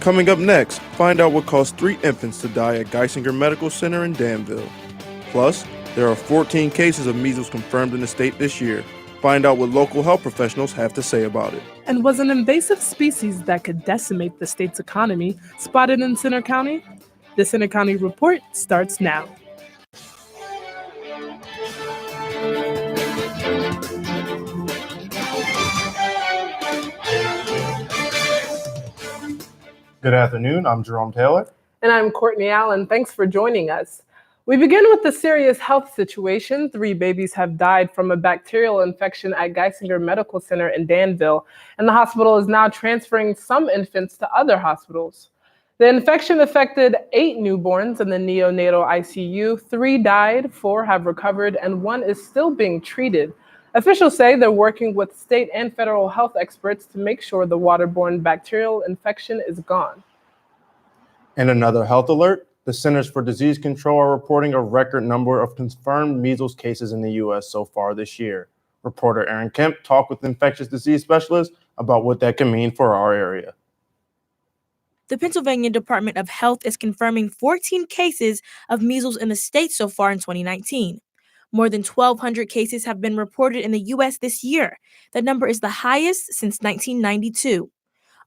Coming up next, find out what caused 3 infants to die at Geisinger Medical Center in Danville. Plus, there are 14 cases of measles confirmed in the state this year. Find out what local health professionals have to say about it. And was an invasive species that could decimate the state's economy spotted in Centre County? The Centre County Report starts now. Good afternoon, I'm Jerome Taylor. And I'm Courtney Allen. Thanks for joining us. We begin with the serious health situation. 3 babies have died from a bacterial infection at Geisinger Medical Center in Danville, and the hospital is now transferring some infants to other hospitals. The infection affected 8 newborns in the neonatal ICU. 3 died, 4 have recovered, and 1 is still being treated. Officials say they're working with state and federal health experts to make sure the waterborne bacterial infection is gone. And another health alert, the Centers for Disease Control are reporting a record number of confirmed measles cases in the U.S. so far this year. Reporter Aaron Kemp talked with infectious disease specialists about what that can mean for our area. The Pennsylvania Department of Health is confirming 14 cases of measles in the state so far in 2019. More than 1,200 cases have been reported in the U.S. this year. That number is the highest since 1992.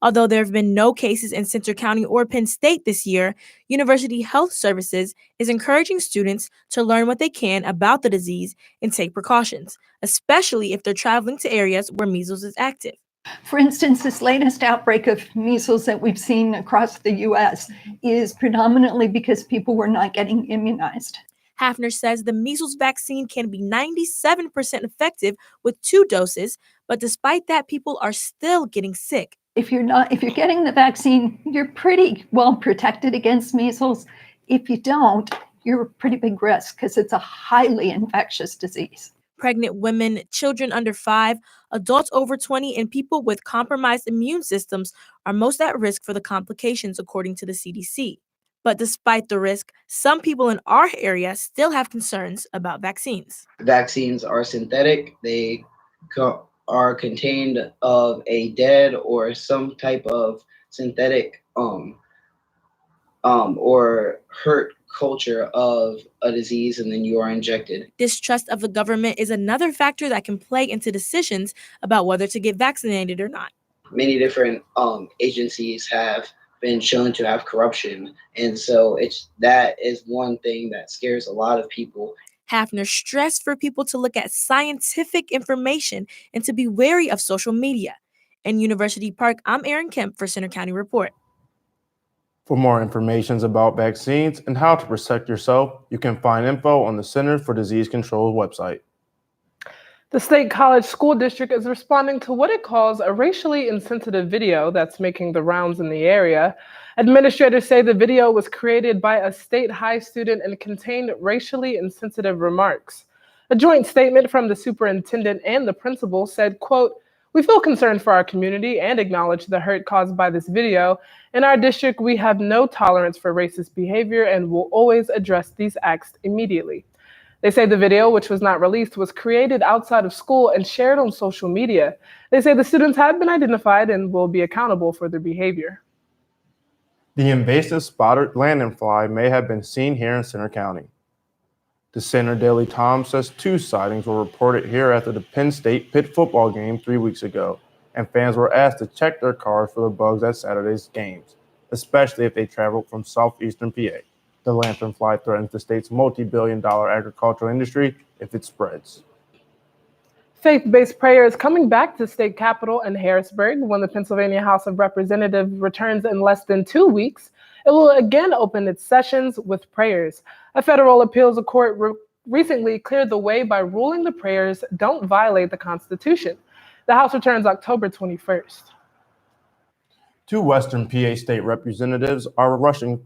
Although there have been no cases in Centre County or Penn State this year, University Health Services is encouraging students to learn what they can about the disease and take precautions, especially if they're traveling to areas where measles is active. For instance, this latest outbreak of measles that we've seen across the U.S. is predominantly because people were not getting immunized. Hafner says the measles vaccine can be 97% effective with 2 doses, but despite that, people are still getting sick. If you're getting the vaccine, you're pretty well protected against measles. If you don't, you're a pretty big risk because it's a highly infectious disease. Pregnant women, children under 5, adults over 20, and people with compromised immune systems are most at risk for the complications, according to the CDC. But despite the risk, some people in our area still have concerns about vaccines. Vaccines are synthetic. They are contained of a dead or some type of synthetic or hurt culture of a disease, and then you are injected. Distrust of the government is another factor that can play into decisions about whether to get vaccinated or not. Many different agencies have been shown to have corruption, and so that is one thing that scares a lot of people. Hafner stressed for people to look at scientific information and to be wary of social media. In University Park, I'm Aaron Kemp for Centre County Report. For more information about vaccines and how to protect yourself, you can find info on the Center for Disease Control website. The State College School District is responding to what it calls a racially insensitive video that's making the rounds in the area. Administrators say the video was created by a state high student and contained racially insensitive remarks. A joint statement from the superintendent and the principal said, quote, "We feel concerned for our community and acknowledge the hurt caused by this video. In our district, we have no tolerance for racist behavior and will always address these acts immediately." They say the video, which was not released, was created outside of school and shared on social media. They say the students have been identified and will be accountable for their behavior. The invasive spotted lanternfly may have been seen here in Centre County. The Centre Daily Times says 2 sightings were reported here after the Penn State Pitt football game 3 weeks ago, and fans were asked to check their cars for the bugs at Saturday's games, especially if they traveled from southeastern PA. The lanternfly threatens the state's multi-billion-dollar agricultural industry if it spreads. Faith-based prayer is coming back to state capitol in Harrisburg. When the Pennsylvania House of Representatives returns in less than 2 weeks, it will again open its sessions with prayers. A federal appeals court recently cleared the way by ruling the prayers don't violate the Constitution. The House returns October 21st. 2 Western PA state representatives are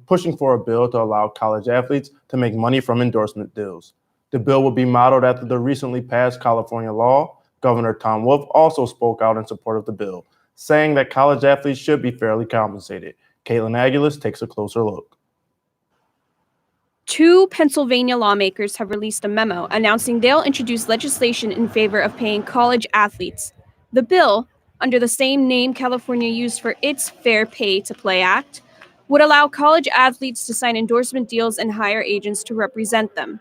pushing for a bill to allow college athletes to make money from endorsement deals. The bill will be modeled after the recently passed California law. Governor Tom Wolf also spoke out in support of the bill, saying that college athletes should be fairly compensated. Caitlin Aguilas takes a closer look. 2 Pennsylvania lawmakers have released a memo announcing they'll introduce legislation in favor of paying college athletes. The bill, under the same name California used for its Fair Pay to Play Act, would allow college athletes to sign endorsement deals and hire agents to represent them.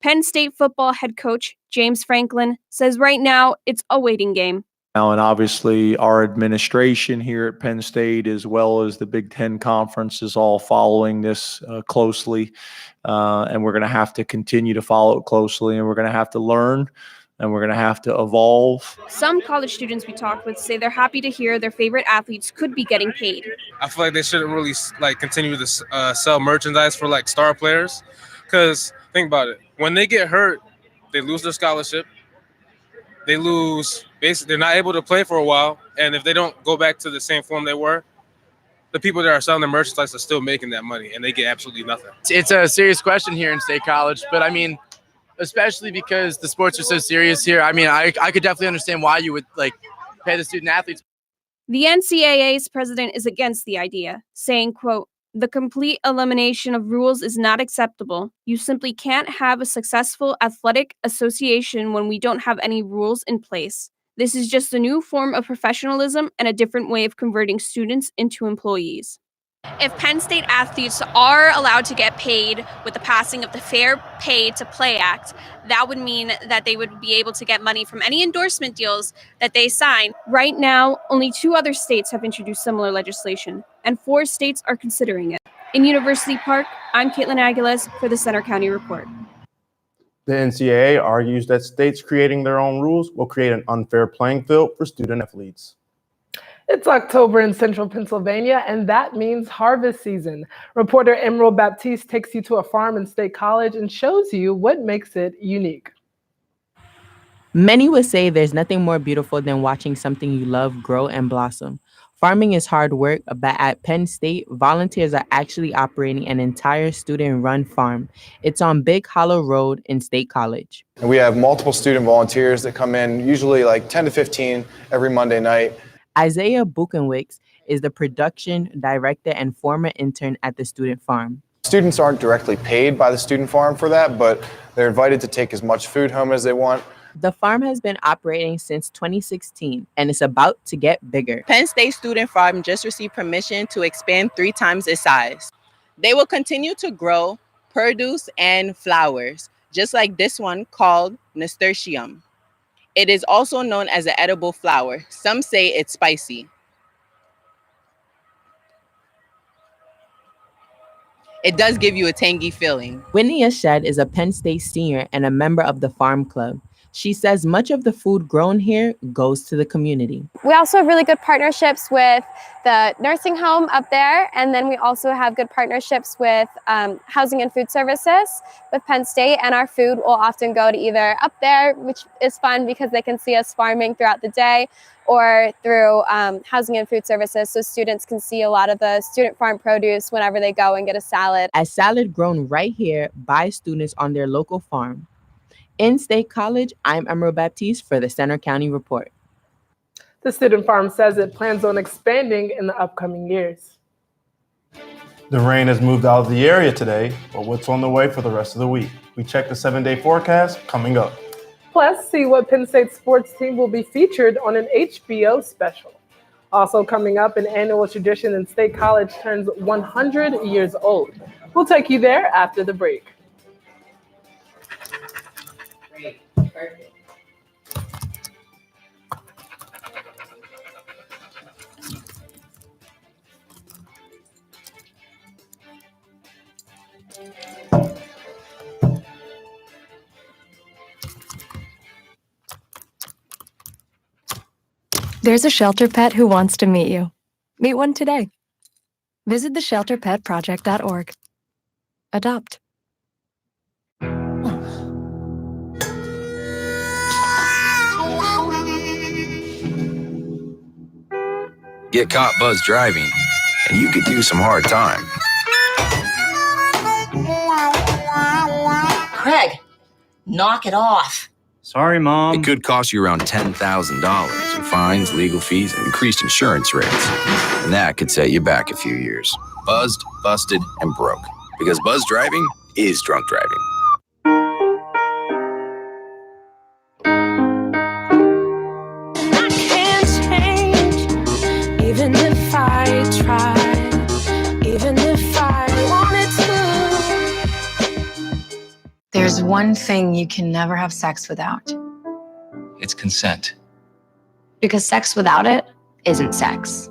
Penn State football head coach James Franklin says right now it's a waiting game. Now, and obviously our administration here at Penn State, as well as the Big Ten Conference, is all following this closely. And we're going to have to continue to follow it closely, and we're going to have to learn, and we're going to have to evolve. Some college students we talked with say they're happy to hear their favorite athletes could be getting paid. I feel like they shouldn't really continue to sell merchandise for star players, because think about it. When they get hurt, they lose their scholarship. They lose, basically, they're not able to play for a while. And if they don't go back to the same form they were, the people that are selling their merchandise are still making that money, and they get absolutely nothing. It's a serious question here in State College, but I mean, especially because the sports are so serious here. I mean, I could definitely understand why you would pay the student athletes. The NCAA's president is against the idea, saying, quote, "The complete elimination of rules is not acceptable. You simply can't have a successful athletic association when we don't have any rules in place. This is just a new form of professionalism and a different way of converting students into employees." If Penn State athletes are allowed to get paid with the passing of the Fair Pay to Play Act, that would mean that they would be able to get money from any endorsement deals that they sign. Right now, only 2 other states have introduced similar legislation, and 4 states are considering it. In University Park, I'm Caitlin Aguilas for the Center County Report. The NCAA argues that states creating their own rules will create an unfair playing field for student athletes. It's October in central Pennsylvania, and that means harvest season. Reporter Emerald Baptiste takes you to a farm in State College and shows you what makes it unique. Many would say there's nothing more beautiful than watching something you love grow and blossom. Farming is hard work, but at Penn State, volunteers are actually operating an entire student-run farm. It's on Big Hollow Road in State College. And we have multiple student volunteers that come in, usually 10 to 15 every Monday night. Isaiah Buchenwicks is the production director and former intern at the student farm. Students aren't directly paid by the student farm for that, but they're invited to take as much food home as they want. The farm has been operating since 2016 and it's about to get bigger. Penn State Student Farm just received permission to expand 3 times its size. They will continue to grow produce and flowers, just like this one called nasturtium. It is also known as an edible flower. Some say it's spicy. It does give you a tangy feeling. Whitney Ashed is a Penn State senior and a member of the Farm Club. She says much of the food grown here goes to the community. We also have really good partnerships with the nursing home up there, and then we also have good partnerships with housing and food services with Penn State, and our food will often go to either up there, which is fun because they can see us farming throughout the day, or through housing and food services, so students can see a lot of the student farm produce whenever they go and get a salad. A salad grown right here by students on their local farm. In State College, I'm Emerald Baptiste for the Center County Report. The student farm says it plans on expanding in the upcoming years. The rain has moved out of the area today, but what's on the way for the rest of the week? We check the 7-day forecast coming up. Plus, see what Penn State sports team will be featured on an HBO special. Also coming up, an annual tradition in State College turns 100 years old. We'll take you there after the break. Perfect. There's a shelter pet who wants to meet you. Meet one today. Visit theshelterpetproject.org. Adopt. Get caught buzz driving, and you could do some hard time. Craig, knock it off. Sorry, Mom. It could cost you around $10,000 in fines, legal fees, and increased insurance rates. And that could set you back a few years. Buzzed, busted, and broke. Because buzz driving is drunk driving. I can't change one thing you can never have sex without. It's consent. Because sex without it isn't sex.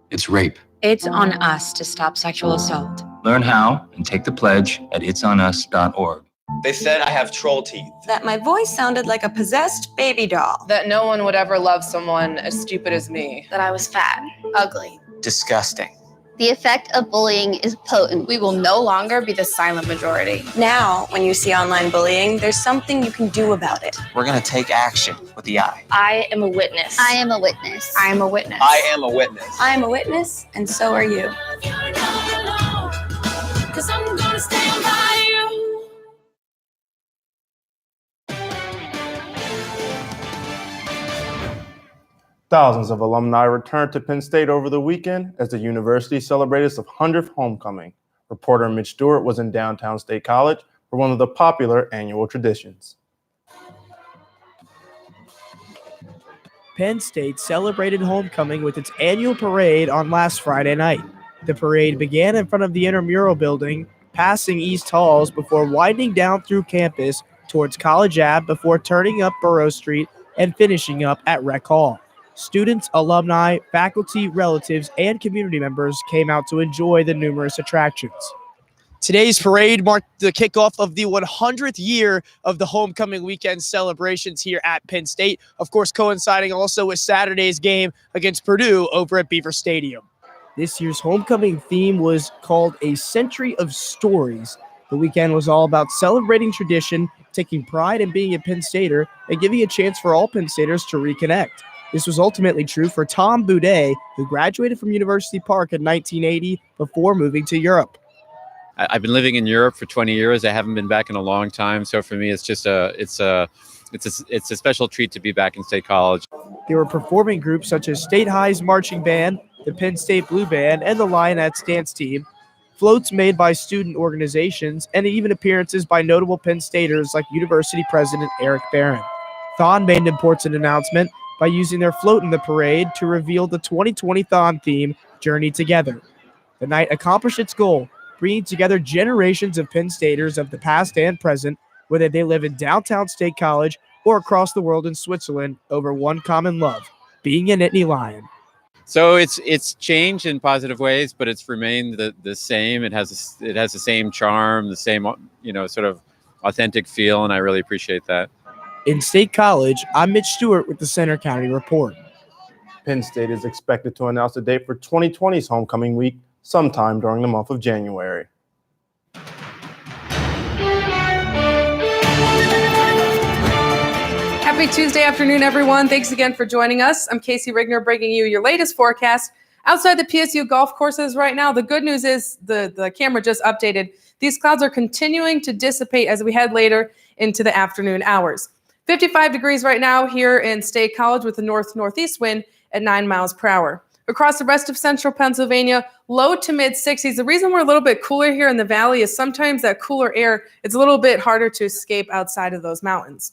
It's rape. It's on us to stop sexual assault. Learn how and take the pledge at itsonus.org. They said I have troll teeth. That my voice sounded like a possessed baby doll. That no one would ever love someone as stupid as me. That I was fat, ugly. Disgusting. The effect of bullying is potent. We will no longer be the silent majority. Now, when you see online bullying, there's something you can do about it. We're going to take action with the I. I am a witness. I am a witness. I am a witness. I am a witness. I am a witness, and so are you. Thousands of alumni returned to Penn State over the weekend as the university celebrated its 100th homecoming. Reporter Mitch Stewart was in downtown State College for one of the popular annual traditions. Penn State celebrated homecoming with its annual parade on last Friday night. The parade began in front of the Intramural building, passing East Halls before winding down through campus towards College Ave before turning up Burroughs Street and finishing up at Rec Hall. Students, alumni, faculty, relatives, and community members came out to enjoy the numerous attractions. Today's parade marked the kickoff of the 100th year of the homecoming weekend celebrations here at Penn State, of course coinciding also with Saturday's game against Purdue over at Beaver Stadium. This year's homecoming theme was called A Century of Stories. The weekend was all about celebrating tradition, taking pride in being a Penn Stater, and giving a chance for all Penn Staters to reconnect. This was ultimately true for Tom Boudet, who graduated from University Park in 1980 before moving to Europe. I've been living in Europe for 20 years. I haven't been back in a long time, so for me, it's just it's a special treat to be back in State College. There were performing groups such as State High's marching band, the Penn State Blue Band, and the Lionettes dance team, floats made by student organizations, and even appearances by notable Penn Staters like University President Eric Barron. Thon made an important announcement by using their float in the parade to reveal the 2020 Thon theme, Journey Together. The night accomplished its goal, bringing together generations of Penn Staters of the past and present, whether they live in downtown State College or across the world in Switzerland, over one common love, being a Nittany Lion. So it's changed in positive ways, but it's remained the same. It has the same charm, the same sort of authentic feel, and I really appreciate that. In State College, I'm Mitch Stewart with the Center County Report. Penn State is expected to announce the date for 2020's homecoming week sometime during the month of January. Happy Tuesday afternoon, everyone. Thanks again for joining us. I'm Casey Rigner, bringing you your latest forecast. Outside the PSU golf courses right now, the good news is the camera just updated. These clouds are continuing to dissipate as we head later into the afternoon hours. 55 degrees right now here in State College with a north-northeast wind at 9 miles per hour. Across the rest of central Pennsylvania, low to mid 60s. The reason we're a little bit cooler here in the valley is sometimes that cooler air, it's a little bit harder to escape outside of those mountains.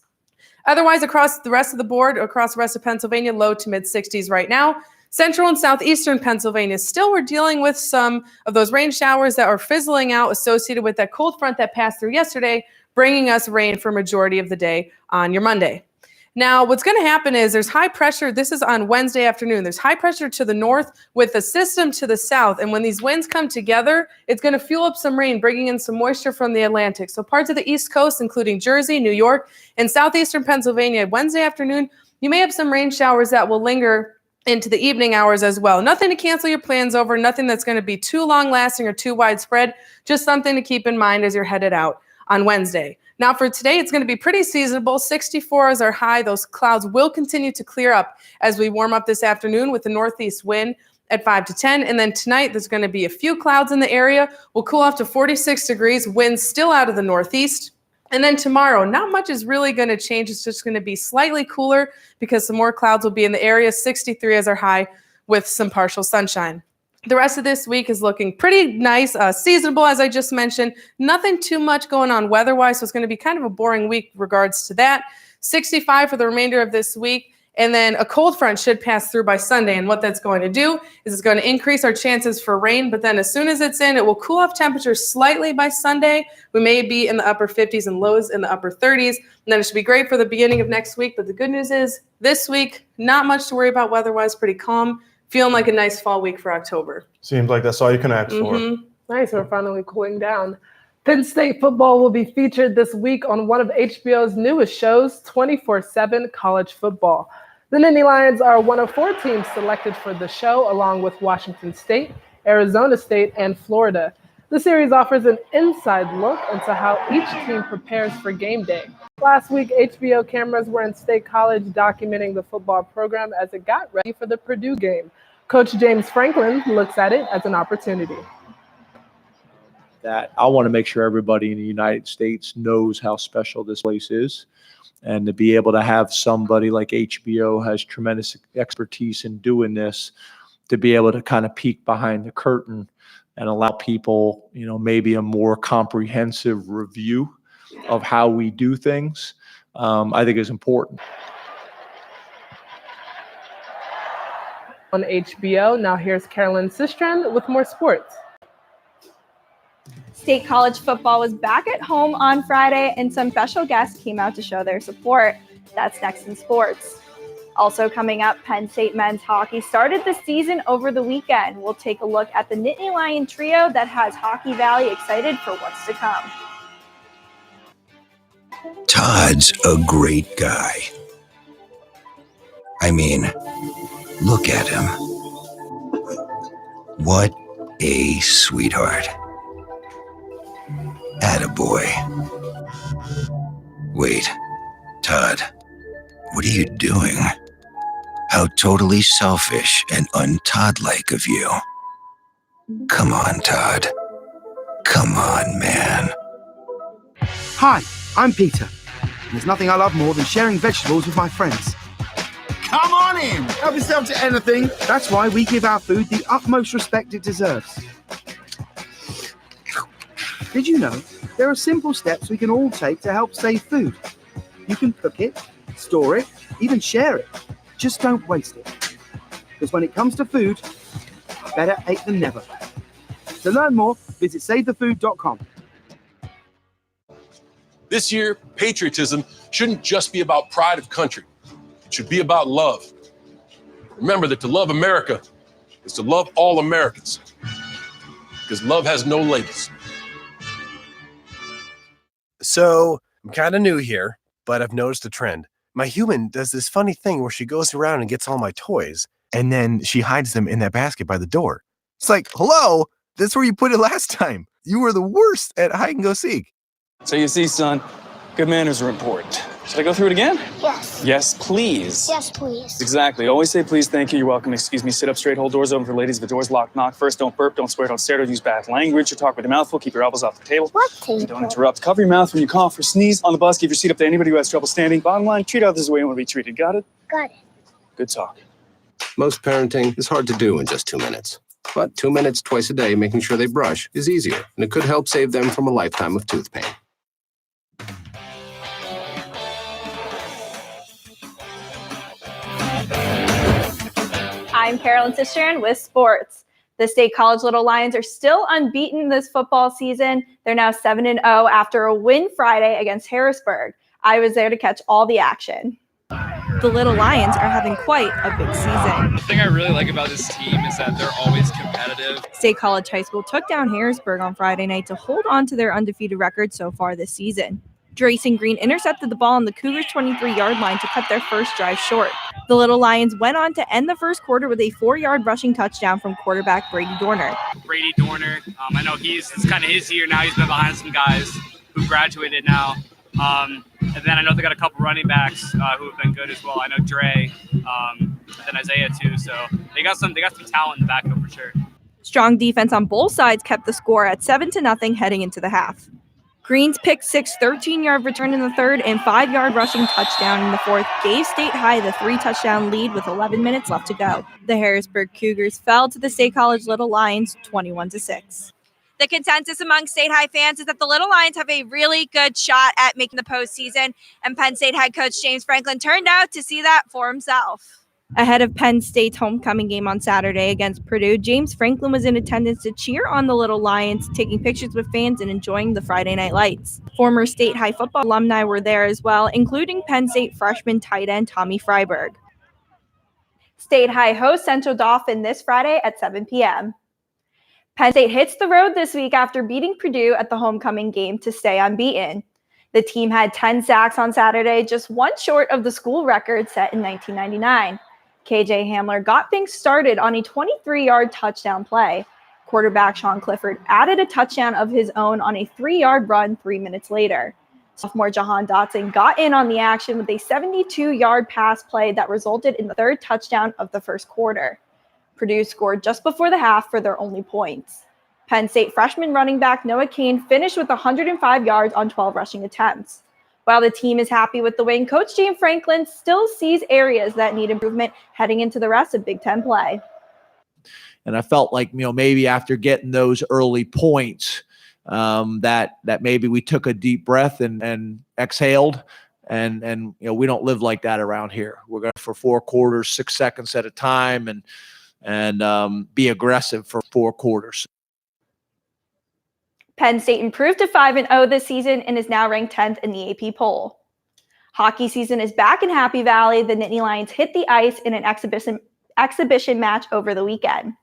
Otherwise, across the rest of the board, across the rest of Pennsylvania, low to mid 60s right now. Central and southeastern Pennsylvania, still we're dealing with some of those rain showers that are fizzling out associated with that cold front that passed through yesterday, bringing us rain for majority of the day on your Monday. Now, what's going to happen is there's high pressure. This is on Wednesday afternoon. There's high pressure to the north with a system to the south. And when these winds come together, it's going to fuel up some rain, bringing in some moisture from the Atlantic. So parts of the East Coast, including Jersey, New York, and southeastern Pennsylvania, Wednesday afternoon, you may have some rain showers that will linger into the evening hours as well. Nothing to cancel your plans over, nothing that's going to be too long lasting or too widespread, just something to keep in mind as you're headed out on Wednesday. Now for today, it's going to be pretty seasonable. 64 is our high. Those clouds will continue to clear up as we warm up this afternoon with the northeast wind at 5 to 10. And then tonight, there's going to be a few clouds in the area. We'll cool off to 46 degrees, winds still out of the northeast. And then tomorrow, not much is really going to change. It's just going to be slightly cooler because some more clouds will be in the area. 63 is our high with some partial sunshine. The rest of this week is looking pretty nice, seasonable, as I just mentioned. Nothing too much going on weather-wise, so it's going to be kind of a boring week in regards to that. 65 for the remainder of this week. And then a cold front should pass through by Sunday. And what that's going to do is it's going to increase our chances for rain. But then as soon as it's in, it will cool off temperatures slightly by Sunday. We may be in the upper 50s and lows in the upper 30s. And then it should be great for the beginning of next week. But the good news is this week, not much to worry about weather-wise, pretty calm. Feeling like a nice fall week for October. Seems like that's all you can ask for. Nice, we're finally cooling down. Penn State football will be featured this week on one of HBO's newest shows, 24/7 College Football. The Nittany Lions are one of 4 teams selected for the show, along with Washington State, Arizona State, and Florida. The series offers an inside look into how each team prepares for game day. Last week, HBO cameras were in State College documenting the football program as it got ready for the Purdue game. Coach James Franklin looks at it as an opportunity. That I want to make sure everybody in the United States knows how special this place is. And to be able to have somebody like HBO has tremendous expertise in doing this, to be able to kind of peek behind the curtain and allow people, maybe a more comprehensive review of how we do things, I think is important. On HBO, now here's Carolyn Sistren with more sports. State College football was back at home on Friday, and some special guests came out to show their support. That's next in sports. Also coming up, Penn State men's hockey started the season over the weekend. We'll take a look at the Nittany Lion trio that has Hockey Valley excited for what's to come. Todd's a great guy. I mean, look at him. What a sweetheart. Attaboy. Wait, Todd, what are you doing? How totally selfish and un-Todd-like of you. Come on, Todd. Come on, man. Hi, I'm Peter. There's nothing I love more than sharing vegetables with my friends. Come on in! Help yourself to anything. That's why we give our food the utmost respect it deserves. Did you know there are simple steps we can all take to help save food? You can cook it, store it, even share it. Just don't waste it. Because when it comes to food, better ate than never. To learn more, visit SaveTheFood.com. This year, patriotism shouldn't just be about pride of country. It should be about love. Remember that to love America is to love all Americans. Because love has no labels. So, I'm kind of new here, but I've noticed a trend. My human does this funny thing where she goes around and gets all my toys, and then she hides them in that basket by the door. It's like, hello, that's where you put it last time. You were the worst at hide and go seek. So you see, son, good manners are important. Should I go through it again? Yes. Yes, please. Yes, please. Exactly. Always say please, thank you, you're welcome, excuse me, sit up straight, hold doors open for ladies. If the door's locked, knock first, don't burp, don't swear, don't stare, don't use bad language, or talk with your mouth full, keep your elbows off the table. What table? Don't interrupt. Cover your mouth when you cough or sneeze. On the bus, give your seat up to anybody who has trouble standing. Bottom line, treat others the way you want to be treated. Got it? Got it. Good talk. Most parenting is hard to do in just 2 minutes. But 2 minutes twice a day making sure they brush is easier, and it could help save them from a lifetime of tooth pain. I'm Carolyn Sistren with sports. The State College Little Lions are still unbeaten this football season. They're now 7-0 after a win Friday against Harrisburg. I was there to catch all the action. The Little Lions are having quite a big season. The thing I really like about this team is that they're always competitive. State College High School took down Harrisburg on Friday night to hold on to their undefeated record so far this season. Drayson Green intercepted the ball on the Cougars' 23-yard line to cut their first drive short. The Little Lions went on to end the first quarter with a 4-yard rushing touchdown from quarterback Brady Dorner. Brady Dorner, I know it's kind of his year now. He's been behind some guys who graduated now. And then I know they got a couple running backs who have been good as well. I know Dre, and then Isaiah too. So they got some talent in the backfield for sure. Strong defense on both sides kept the score at 7-0 heading into the half. Green's pick six 13-yard return in the third and 5-yard rushing touchdown in the fourth gave State High the 3-touchdown lead with 11 minutes left to go. The Harrisburg Cougars fell to the State College Little Lions 21-6. The consensus among State High fans is that the Little Lions have a really good shot at making the postseason, and Penn State head coach James Franklin turned out to see that for himself. Ahead of Penn State's homecoming game on Saturday against Purdue, James Franklin was in attendance to cheer on the Little Lions, taking pictures with fans and enjoying the Friday night lights. Former State High football alumni were there as well, including Penn State freshman tight end Tommy Freiberg. State High hosts Central Dauphin this Friday at 7 p.m. Penn State hits the road this week after beating Purdue at the homecoming game to stay unbeaten. The team had 10 sacks on Saturday, just one short of the school record set in 1999. KJ Hamler got things started on a 23-yard touchdown play. Quarterback Sean Clifford added a touchdown of his own on a 3-yard run 3 minutes later. Sophomore Jahan Dotson got in on the action with a 72-yard pass play that resulted in the third touchdown of the first quarter. Purdue scored just before the half for their only points. Penn State freshman running back Noah Cain finished with 105 yards on 12 rushing attempts. While the team is happy with the win, Coach James Franklin still sees areas that need improvement heading into the rest of Big Ten play. And I felt like, maybe after getting those early points, that maybe we took a deep breath and exhaled. And we don't live like that around here. We're going for 4 quarters, 6 seconds at a time, and be aggressive for 4 quarters. Penn State improved to 5-0 this season and is now ranked 10th in the AP poll. Hockey season is back in Happy Valley. The Nittany Lions hit the ice in an exhibition match over the weekend.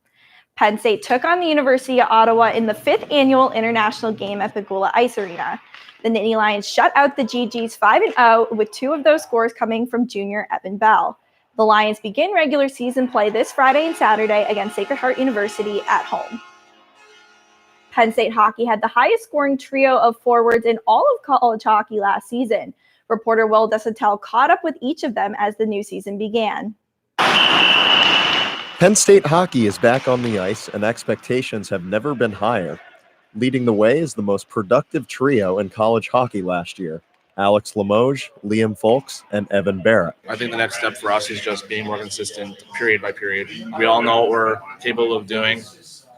Penn State took on the University of Ottawa in the 5th annual international game at Pegula Ice Arena. The Nittany Lions shut out the GGs 5-0, with 2 of those scores coming from junior Evan Bell. The Lions begin regular season play this Friday and Saturday against Sacred Heart University at home. Penn State hockey had the highest scoring trio of forwards in all of college hockey last season. Reporter Will Desautels caught up with each of them as the new season began. Penn State hockey is back on the ice, and expectations have never been higher. Leading the way is the most productive trio in college hockey last year: Alex Limoges, Liam Folks, and Evan Barrett. I think the next step for us is just being more consistent period by period. We all know what we're capable of doing.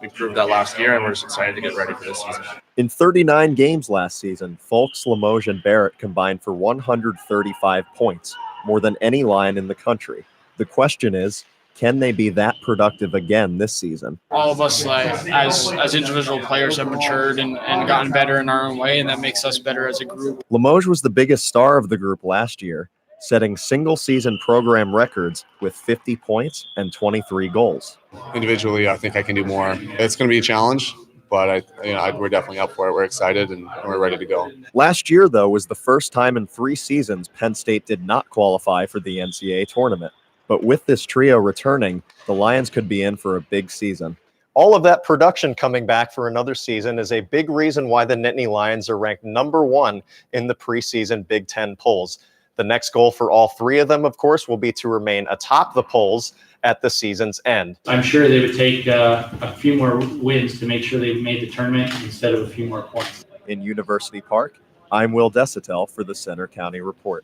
We proved that last year, and we're just excited to get ready for this season. In 39 games last season, Folks, Limoges, and Barrett combined for 135 points, more than any line in the country. The question is, can they be that productive again this season? All of us, as individual players, have matured and gotten better in our own way, and that makes us better as a group. Limoges was the biggest star of the group last year, setting single-season program records with 50 points and 23 goals. Individually, I think I can do more. It's going to be a challenge, but we're definitely up for it. We're excited and we're ready to go. Last year, though, was the first time in 3 seasons Penn State did not qualify for the NCAA tournament. But with this trio returning, the Lions could be in for a big season. All of that production coming back for another season is a big reason why the Nittany Lions are ranked number 1 in the preseason Big Ten polls. The next goal for all 3 of them, of course, will be to remain atop the polls at the season's end. I'm sure they would take a few more wins to make sure they've made the tournament instead of a few more points. In University Park, I'm Will Desautels for the Center County Report.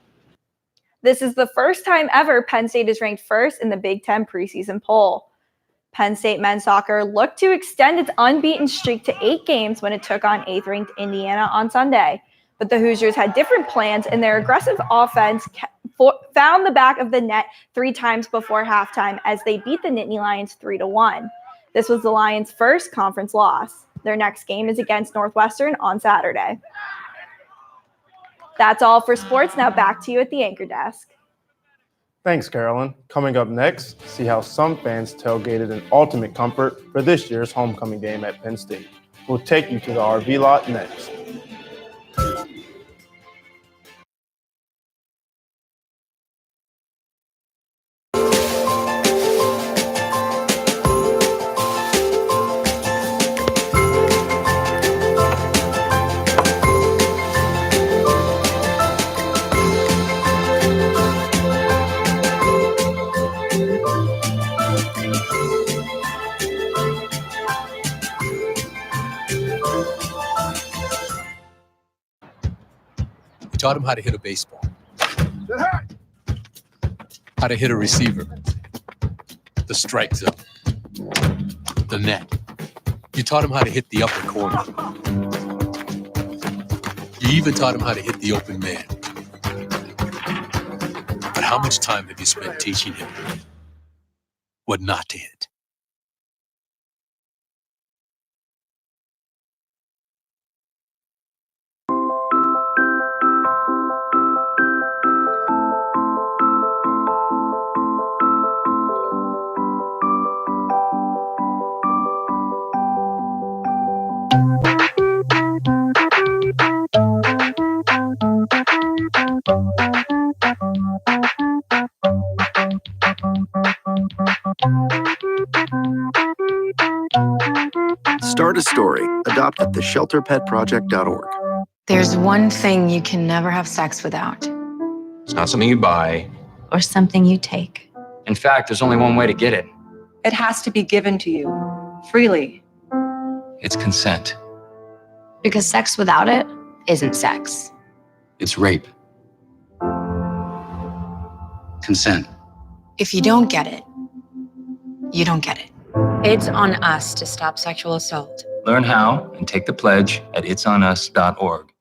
This is the first time ever Penn State is ranked first in the Big Ten preseason poll. Penn State men's soccer looked to extend its unbeaten streak to 8 games when it took on 8th-ranked Indiana on Sunday. But the Hoosiers had different plans, and their aggressive offense found the back of the net 3 times before halftime as they beat the Nittany Lions 3-1. This was the Lions' first conference loss. Their next game is against Northwestern on Saturday. That's all for sports. Now back to you at the anchor desk. Thanks, Carolyn. Coming up next, see how some fans tailgated in ultimate comfort for this year's homecoming game at Penn State. We'll take you to the RV lot next. Taught him how to hit a baseball, how to hit a receiver, the strike zone, the net, You taught him how to hit the upper corner. You even taught him how to hit the open man. But how much time have you spent teaching him what not to hit? Start a story. Adopt at theshelterpetproject.org. There's one thing you can never have sex without. It's not something you buy. Or something you take. In fact, there's only one way to get it. It has to be given to you, freely. It's consent. Because sex without it isn't sex. It's rape. Consent. If you don't get it, you don't get it. It's on us to stop sexual assault. Learn how and take the pledge at itsonus.org.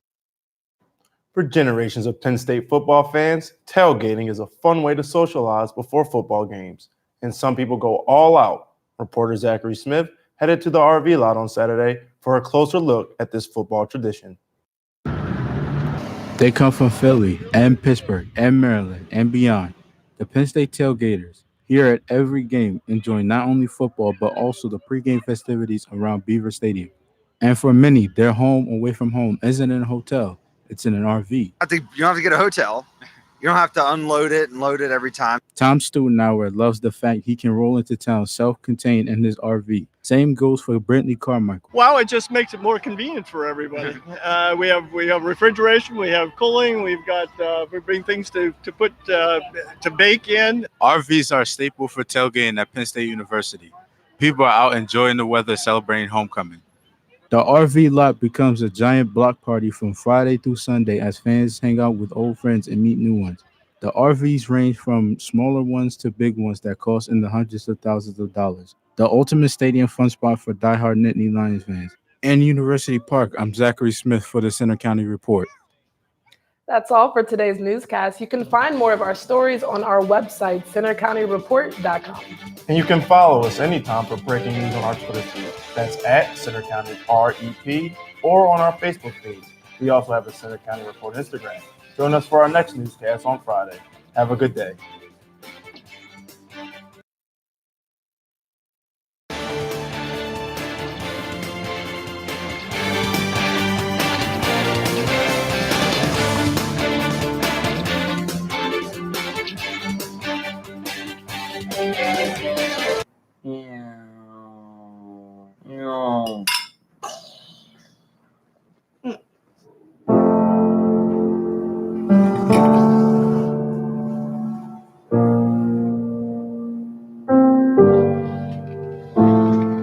For generations of Penn State football fans, tailgating is a fun way to socialize before football games, and some people go all out. Reporter Zachary Smith headed to the RV lot on Saturday for a closer look at this football tradition. They come from Philly and Pittsburgh and Maryland and beyond. The Penn State tailgaters here at every game enjoying not only football but also the pregame festivities around Beaver Stadium. And for many, their home away from home isn't in a hotel, it's in an RV. You don't have to get a hotel. You don't have to unload it and load it every time. Tom Studenauer loves the fact he can roll into town self-contained in his RV. Same goes for Brittany Carmichael. Well, it just makes it more convenient for everybody. We have refrigeration, we have cooling, we've got we bring things to put to bake in. RVs are a staple for tailgating at Penn State University. People are out enjoying the weather, celebrating homecoming. The RV lot becomes a giant block party from Friday through Sunday as fans hang out with old friends and meet new ones. The RVs range from smaller ones to big ones that cost in the hundreds of thousands of dollars. The ultimate stadium fun spot for diehard Nittany Lions fans. In University Park, I'm Zachary Smith for the Center County Report. That's all for today's newscast. You can find more of our stories on our website, centercountyreport.com. And you can follow us anytime for breaking news on our Twitter feed. That's at Center County REP or on our Facebook page. We also have the Center County Report Instagram. Join us for our next newscast on Friday. Have a good day. No.